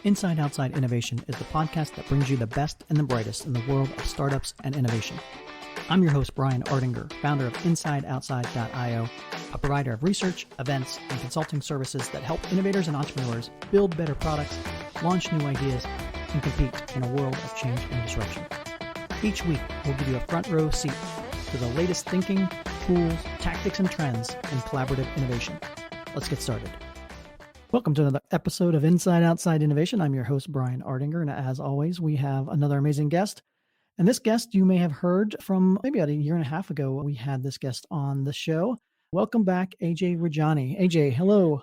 Inside Outside Innovation is the podcast that brings you the best and the brightest in the world of startups and innovation. I'm your host, Brian Ardinger, founder of InsideOutside.io, a provider of research, events, and consulting services that help innovators and entrepreneurs build better products, launch new ideas, and compete in a world of change and disruption. Each week, we'll give you a front row seat to the latest thinking, tools, tactics, and trends in collaborative innovation. Let's get started. Welcome to another episode of Inside Outside Innovation. I'm your host, Brian Ardinger, and as always, we have another amazing guest. And this guest you may have heard from maybe about a year and a half ago. We had this guest on the show. Welcome back, Ajay Rajani. Ajay, hello.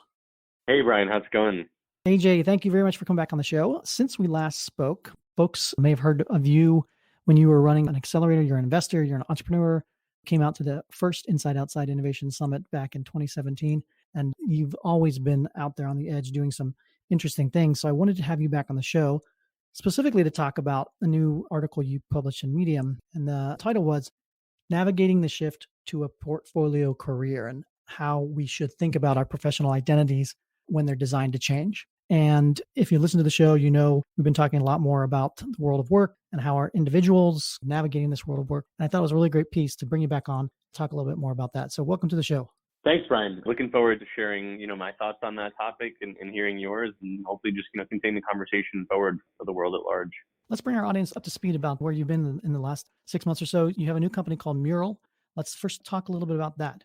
Hey, Brian. How's it going? Ajay, thank you very much for coming back on the show. Since we last spoke, folks may have heard of you when you were running an accelerator. You're an investor, you're an entrepreneur, came out to the first Inside Outside Innovation Summit back in 2017. And you've always been out there on the edge doing some interesting things. So I wanted to have you back on the show, specifically to talk about a new article you published in Medium. And the title was Navigating the Shift to a Portfolio Career, and how we should think about our professional identities when they're designed to change. And if you listen to the show, you know we've been talking a lot more about the world of work and how our individuals navigating this world of work. And I thought it was a really great piece to bring you back on, talk a little bit more about that. So welcome to the show. Thanks, Brian. Looking forward to sharing, my thoughts on that topic and hearing yours, and hopefully just, continue the conversation forward for the world at large. Let's bring our audience up to speed about where you've been in the last 6 months or so. You have a new company called Mural. Let's first talk a little bit about that.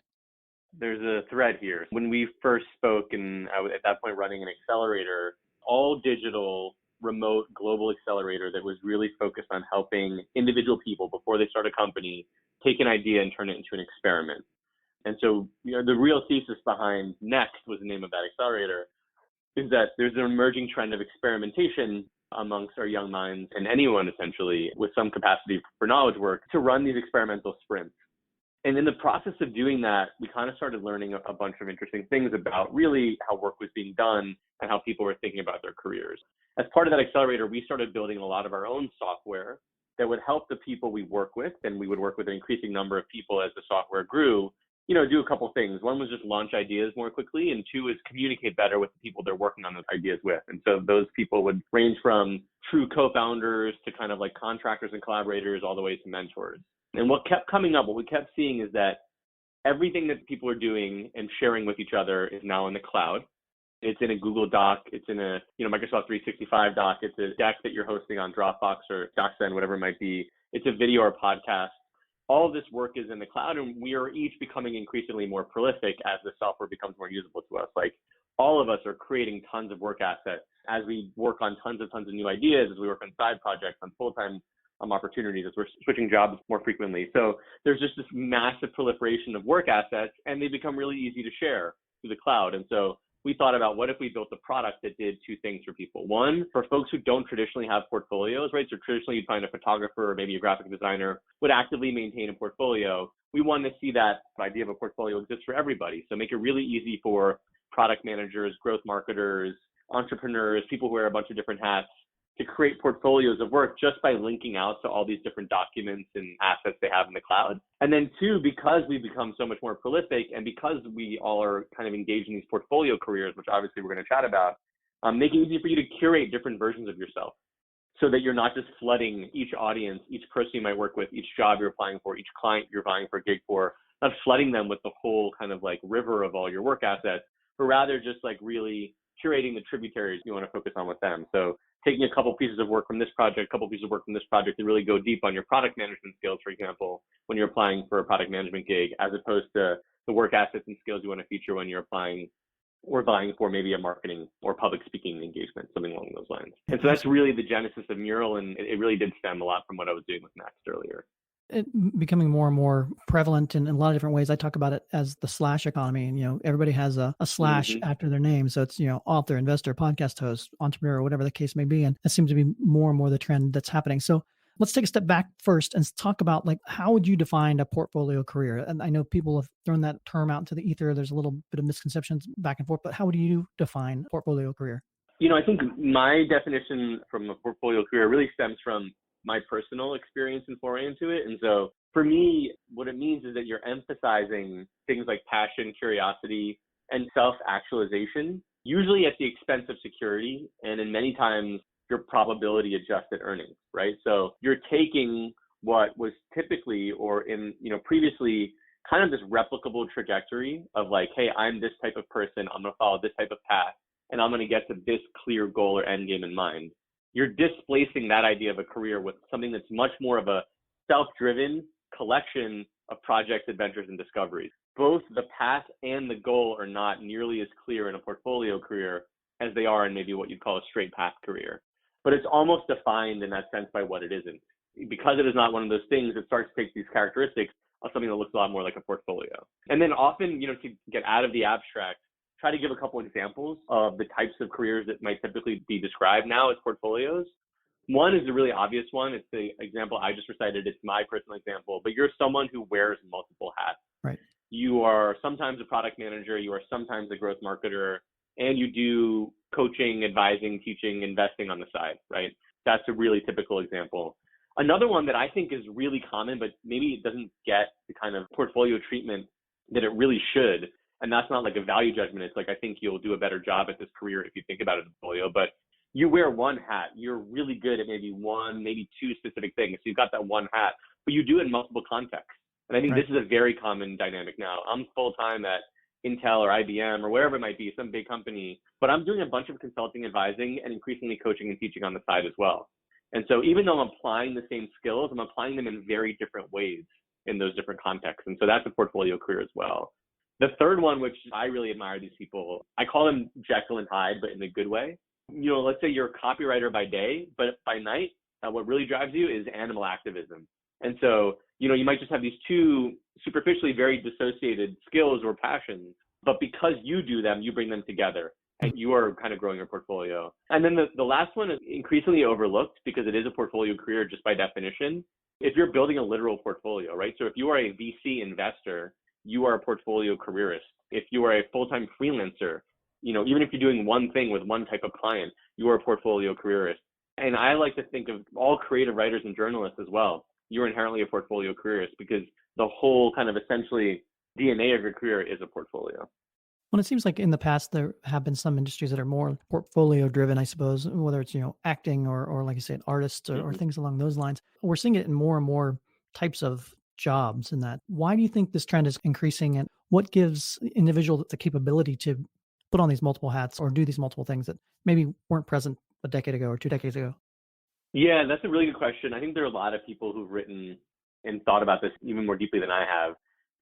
There's a thread here. When we first spoke, and I was at that point running an accelerator, all digital, remote, global accelerator that was really focused on helping individual people before they start a company take an idea and turn it into an experiment. And so, the real thesis behind Nexxt was the name of that accelerator, is that there's an emerging trend of experimentation amongst our young minds and anyone essentially with some capacity for knowledge work to run these experimental sprints. And in the process of doing that, we kind of started learning a bunch of interesting things about really how work was being done and how people were thinking about their careers. As part of that accelerator, we started building a lot of our own software that would help the people we work with, and we would work with an increasing number of people as the software grew, do a couple things. One was just launch ideas more quickly, and two is communicate better with the people they're working on those ideas with. And so those people would range from true co-founders to kind of like contractors and collaborators all the way to mentors. And what kept coming up, what we kept seeing is that everything that people are doing and sharing with each other is now in the cloud. It's in a Google Doc, it's in a Microsoft 365 doc, it's a deck that you're hosting on Dropbox or DocSend, whatever it might be. It's a video or podcast. All of this work is in the cloud, and we are each becoming increasingly more prolific as the software becomes more usable to us. Like, all of us are creating tons of work assets as we work on tons of new ideas, as we work on side projects, on full-time opportunities, as we're switching jobs more frequently. So there's just this massive proliferation of work assets, and they become really easy to share through the cloud. And so we thought about, what if we built a product that did two things for people? One, for folks who don't traditionally have portfolios, right? So traditionally you'd find a photographer or maybe a graphic designer would actively maintain a portfolio. We wanted to see that idea of a portfolio exist for everybody. So make it really easy for product managers, growth marketers, entrepreneurs, people who wear a bunch of different hats, to create portfolios of work just by linking out to all these different documents and assets they have in the cloud. And then two, because we've become so much more prolific, and because we all are kind of engaged in these portfolio careers, which obviously we're going to chat about, make it easy for you to curate different versions of yourself so that you're not just flooding each audience, each person you might work with, each job you're applying for, each client you're vying for a gig for, not flooding them with the whole kind of like river of all your work assets, but rather just like really curating the tributaries you want to focus on with them. So taking a couple pieces of work from this project, a couple pieces of work from this project to really go deep on your product management skills, for example, when you're applying for a product management gig, as opposed to the work assets and skills you want to feature when you're applying or vying for maybe a marketing or public speaking engagement, something along those lines. And so that's really the genesis of Mural, and it really did stem a lot from what I was doing with Nexxt earlier. It becoming more and more prevalent in a lot of different ways. I talk about it as the slash economy, and everybody has a slash after their name. So it's author, investor, podcast host, entrepreneur, whatever the case may be. And that seems to be more and more the trend that's happening. So let's take a step back first and talk about, like, how would you define a portfolio career? And I know people have thrown that term out into the ether. There's a little bit of misconceptions back and forth, but how would you define portfolio career? I think my definition from a portfolio career really stems from my personal experience and foray into it. And so for me, what it means is that you're emphasizing things like passion, curiosity, and self-actualization usually at the expense of security, and in many times your probability adjusted earnings, right? So you're taking what was typically or in, previously kind of this replicable trajectory of like, hey, I'm this type of person, I'm going to follow this type of path, and I'm going to get to this clear goal or end game in mind. You're displacing that idea of a career with something that's much more of a self-driven collection of projects, adventures, and discoveries. Both the path and the goal are not nearly as clear in a portfolio career as they are in maybe what you'd call a straight path career. But it's almost defined in that sense by what it isn't. Because it is not one of those things, it starts to take these characteristics of something that looks a lot more like a portfolio. And then often, to get out of the abstract, try to give a couple examples of the types of careers that might typically be described now as portfolios. One is a really obvious one. It's the example I just recited. It's my personal example, but you're someone who wears multiple hats. Right. You are sometimes a product manager, you are sometimes a growth marketer, and you do coaching, advising, teaching, investing on the side, right? That's a really typical example. Another one that I think is really common, but maybe it doesn't get the kind of portfolio treatment that it really should. And that's not like a value judgment. It's like, I think you'll do a better job at this career if you think about it as a portfolio, but you wear one hat. You're really good at maybe one, maybe two specific things. So you've got that one hat, but you do it in multiple contexts. And I think Right. this is a very common dynamic now. I'm full-time at Intel or IBM or wherever it might be, some big company, but I'm doing a bunch of consulting, advising, and increasingly coaching and teaching on the side as well. And so even though I'm applying the same skills, I'm applying them in very different ways in those different contexts. And so that's a portfolio career as well. The third one, which I really admire these people, I call them Jekyll and Hyde, but in a good way. Let's say you're a copywriter by day, but by night, what really drives you is animal activism. And so, you might just have these two superficially very dissociated skills or passions, but because you do them, you bring them together and you are kind of growing your portfolio. And then the last one is increasingly overlooked because it is a portfolio career just by definition. If you're building a literal portfolio, right? So if you are a VC investor, you are a portfolio careerist. If you are a full-time freelancer, even if you're doing one thing with one type of client, you are a portfolio careerist. And I like to think of all creative writers and journalists as well. You're inherently a portfolio careerist because the whole kind of essentially DNA of your career is a portfolio. Well, it seems like in the past, there have been some industries that are more portfolio driven, I suppose, whether it's, acting or like you said, artists or things along those lines. We're seeing it in more and more types of jobs in that. Why do you think this trend is increasing, and what gives individual the capability to put on these multiple hats or do these multiple things that maybe weren't present a decade ago or 2 decades ago? Yeah, that's a really good question. I think there are a lot of people who've written and thought about this even more deeply than I have.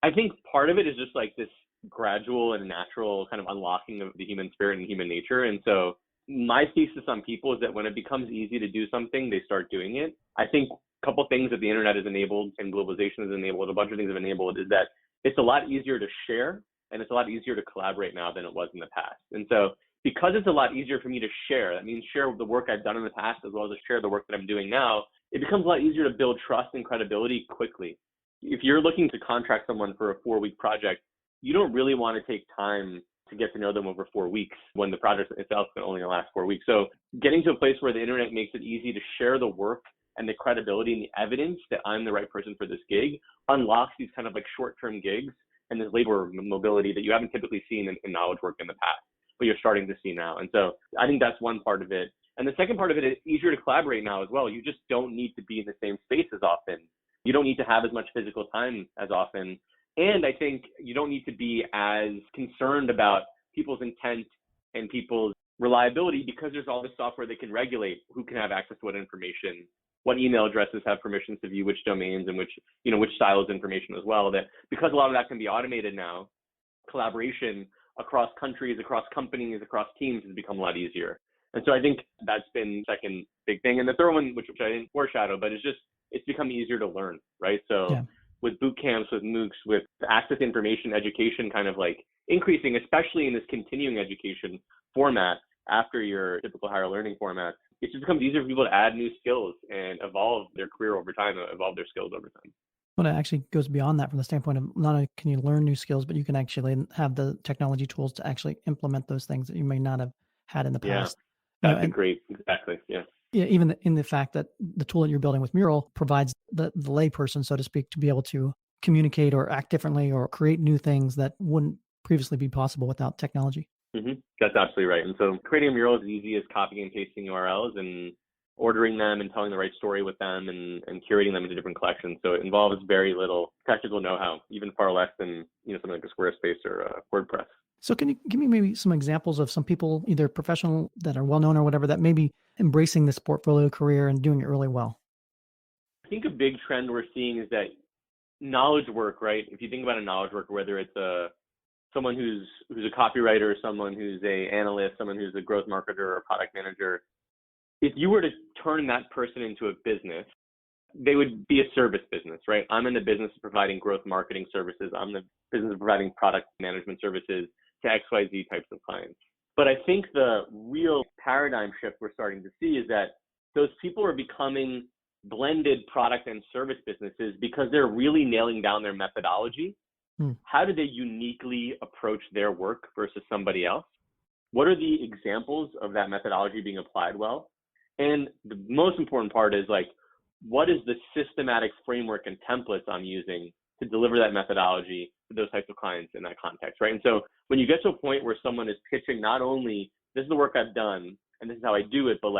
I think part of it is just like this gradual and natural kind of unlocking of the human spirit and human nature. And so my thesis on people is that when it becomes easy to do something, they start doing it. I think a couple things that the internet has enabled and globalization has enabled, a bunch of things have enabled, is that it's a lot easier to share and it's a lot easier to collaborate now than it was in the past. And so because it's a lot easier for me to share, that means share the work I've done in the past as well as share the work that I'm doing now, it becomes a lot easier to build trust and credibility quickly. If you're looking to contract someone for a 4-week project, you don't really want to take time to get to know them over 4 weeks when the project itself can only last 4 weeks. So getting to a place where the internet makes it easy to share the work and the credibility and the evidence that I'm the right person for this gig unlocks these kind of like short-term gigs and this labor mobility that you haven't typically seen in knowledge work in the past, but you're starting to see now. And so I think that's one part of it. And the second part of it is easier to collaborate now as well. You just don't need to be in the same space as often. You don't need to have as much physical time as often. And I think you don't need to be as concerned about people's intent and people's reliability because there's all this software that can regulate who can have access to what information, what email addresses have permissions to view which domains and which styles of information as well. That because a lot of that can be automated now, collaboration across countries, across companies, across teams has become a lot easier. And so I think that's been the second big thing. And the third one, which I didn't foreshadow, but it's become easier to learn, right? So with boot camps, with MOOCs, with access to information, education kind of like increasing, especially in this continuing education format after your typical higher learning format, it just becomes easier for people to add new skills and evolve their career over time, evolve their skills over time. Well, it actually goes beyond that from the standpoint of not only can you learn new skills, but you can actually have the technology tools to actually implement those things that you may not have had in the past. That's exactly. Yeah. Yeah, even in the fact that the tool that you're building with Mural provides the layperson, so to speak, to be able to communicate or act differently or create new things that wouldn't previously be possible without technology. That's absolutely right. And so creating a mural is as easy as copying and pasting URLs and ordering them and telling the right story with them and curating them into different collections. So it involves very little technical know-how, even far less than something like a Squarespace or WordPress. So can you give me maybe some examples of some people, either professional that are well-known or whatever, that may be embracing this portfolio career and doing it really well? I think a big trend we're seeing is that knowledge work, right? If you think about a knowledge worker, whether it's someone who's a copywriter, someone who's a analyst, someone who's a growth marketer or a product manager, if you were to turn that person into a business, they would be a service business, right? I'm in the business of providing growth marketing services. I'm in the business of providing product management services to XYZ types of clients. But I think the real paradigm shift we're starting to see is that those people are becoming blended product and service businesses because they're really nailing down their methodology. How do they uniquely approach their work versus somebody else? What are the examples of that methodology being applied well? And the most important part is what is the systematic framework and templates I'm using to deliver that methodology to those types of clients in that context, right? And so when you get to a point where someone is pitching not only this is the work I've done and this is how I do it, but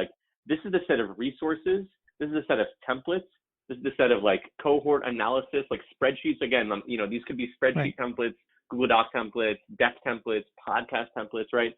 this is the set of resources, this is a set of templates, this is the set of cohort analysis, spreadsheets. Again, these could be spreadsheet templates, Google Doc templates, deck templates, podcast templates, right?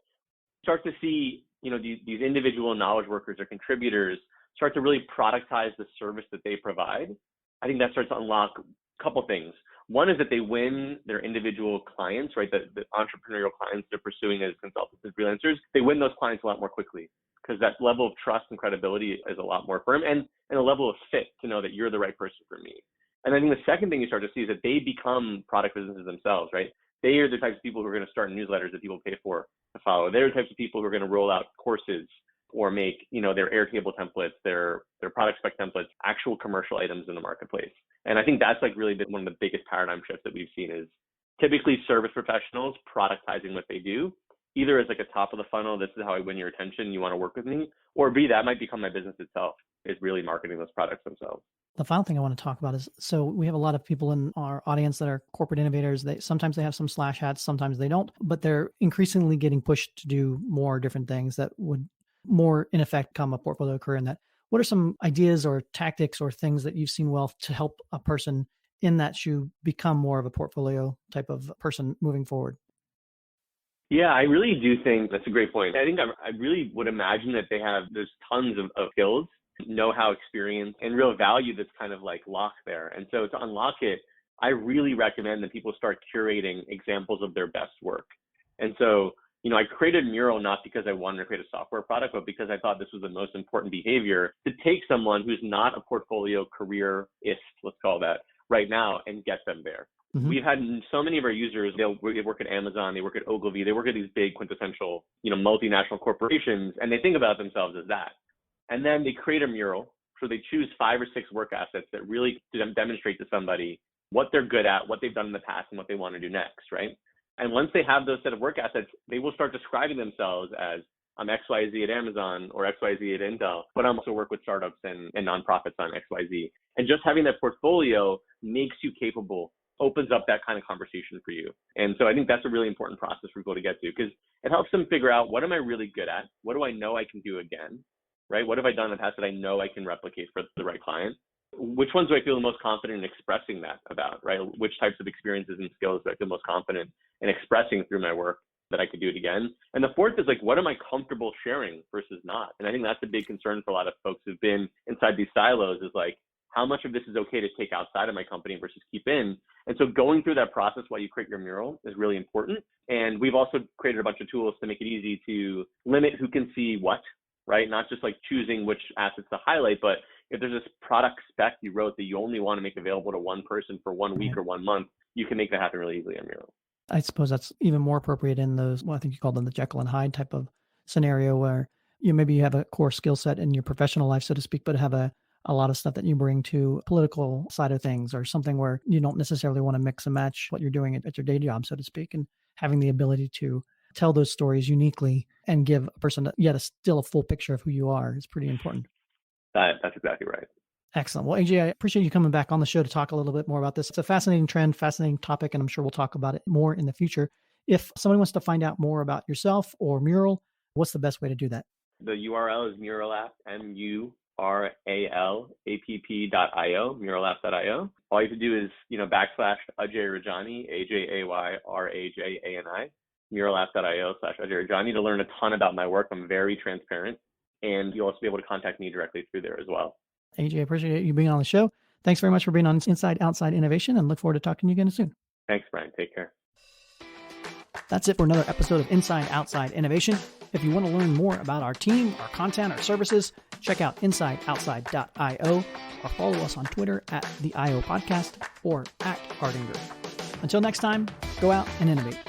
Start to see, these individual knowledge workers or contributors start to really productize the service that they provide. I think that starts to unlock a couple things. One is that they win their individual clients, right? The entrepreneurial clients they're pursuing as consultants and freelancers, they win those clients a lot more quickly because that level of trust and credibility is a lot more firm and a level of fit to know that you're the right person for me. And I think the second thing you start to see is that they become product businesses themselves, right? They are the types of people who are going to start newsletters that people pay for to follow. They're the types of people who are going to roll out courses or make, their Airtable templates, their product spec templates, actual commercial items in the marketplace. And I think that's really been one of the biggest paradigm shifts that we've seen is typically service professionals productizing what they do, either as a top of the funnel, this is how I win your attention, you want to work with me, or B, that might become my business itself, is really marketing those products themselves. The final thing I want to talk about is, so we have a lot of people in our audience that are corporate innovators. Sometimes they have some slash hats, sometimes they don't, but they're increasingly getting pushed to do more different things that would more in effect become a portfolio career. In that, what are some ideas or tactics or things that you've seen well to help a person in that shoe become more of a portfolio type of person moving forward? Yeah, I really do think that's a great point. I think I really would imagine that there's tons of skills, know-how, experience, and real value that's locked there. And so to unlock it, I really recommend that people start curating examples of their best work. And so, I created Mural not because I wanted to create a software product, but because I thought this was the most important behavior to take someone who's not a portfolio careerist, let's call that, right now and get them there. Mm-hmm. We've had so many of our users, they work at Amazon, they work at Ogilvy, they work at these big quintessential, multinational corporations, and they think about themselves as that. And then they create a mural. So they choose 5 or 6 work assets that really demonstrate to somebody what they're good at, what they've done in the past, and what they want to do next, right? And once they have those set of work assets, they will start describing themselves as, I'm XYZ at Amazon or XYZ at Intel, but I also work with startups and nonprofits on XYZ. And just having that portfolio makes you capable, opens up that kind of conversation for you. And so I think that's a really important process for people to get to, because it helps them figure out, what am I really good at? What do I know I can do again? Right? What have I done in the past that I know I can replicate for the right client? Which ones do I feel the most confident in expressing that about, right? Which types of experiences and skills do I feel most confident in expressing through my work that I could do it again? And the fourth is what am I comfortable sharing versus not? And I think that's a big concern for a lot of folks who've been inside these silos is how much of this is okay to take outside of my company versus keep in? And so going through that process while you create your mural is really important. And we've also created a bunch of tools to make it easy to limit who can see what, right? Not just choosing which assets to highlight, but if there's this product spec you wrote that you only want to make available to one person for 1 week or 1 month, you can make that happen really easily on Mural. I suppose that's even more appropriate in those, I think you call them the Jekyll and Hyde type of scenario where maybe you have a core skill set in your professional life, so to speak, but have a lot of stuff that you bring to political side of things or something where you don't necessarily want to mix and match what you're doing at your day job, so to speak, and having the ability to tell those stories uniquely and give a person still a full picture of who you are is pretty important. That's exactly right. Excellent. Well, AJ, I appreciate you coming back on the show to talk a little bit more about this. It's a fascinating trend, fascinating topic, and I'm sure we'll talk about it more in the future. If somebody wants to find out more about yourself or Mural, what's the best way to do that? The URL is muralapp, muralapp.io, muralapp.io. All you have to do is, /Ajay Rajani, AJAYRAJANI, muralapp.io/Ajay Rajani to learn a ton about my work. I'm very transparent, and you'll also be able to contact me directly through there as well. AJ, I appreciate you being on the show. Thanks very much for being on Inside Outside Innovation, and look forward to talking to you again soon. Thanks, Brian. Take care. That's it for another episode of Inside Outside Innovation. If you want to learn more about our team, our content, our services, check out insideoutside.io or follow us on Twitter @the IO Podcast or @Ardinger. Until next time, go out and innovate.